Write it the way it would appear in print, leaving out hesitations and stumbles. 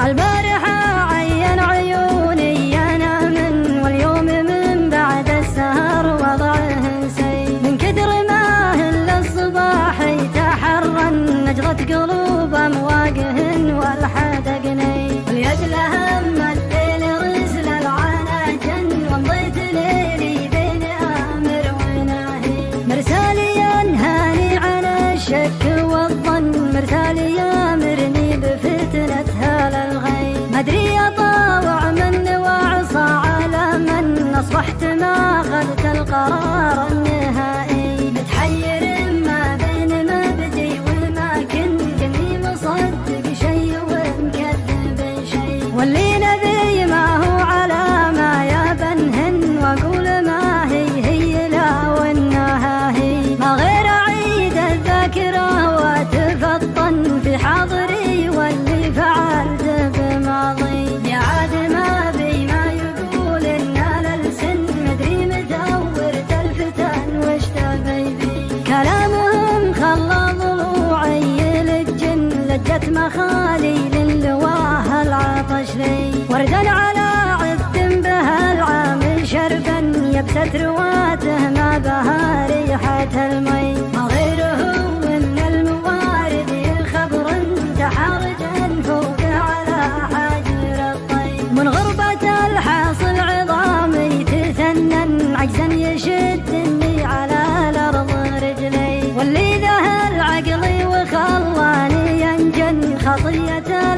البارحة عين عيوني أنا واليوم من بعد السهر وضعه سي من كثر ما هل الصباح يتحرى نجرة قلوب أمواجهن والحدقني واليد لهم الليل رسل العنا جن ومضيت ليلي بين آمر وناهي مرسالي ينهاني عن الشك والظن مرسالي يامرني بفتنتها للغي مدري أطاوع من وعصى على من أصبحت ما أخذت القرار النهائي متحير ما بين مبدي وما كنت إني مصدق شيء ومكذب شيء واللي نبي ما هو على ما يبنهن وأقول ما هي لا وإنها هي ما غير أعيد الذاكرة وأتفطن في حاضري واللي فعلت بماضي يا عاد ما بي ما يقول إن للسن مدري مدورت الفتن وش تبي بي كلامهم خلى ضلوعي للجن لجت مخالي للواه العطش لي وردا على عد بها العامل شربا يبست رواته ما بها ريحة المي ما غيره من الموارد خبر تحرجا فوق على حجر الطيب من غربة الحاصل عظامي تثنن عجزا يشدني على الأرض رجلي واللي ذهل عقلي وخلاني ينجن خطيته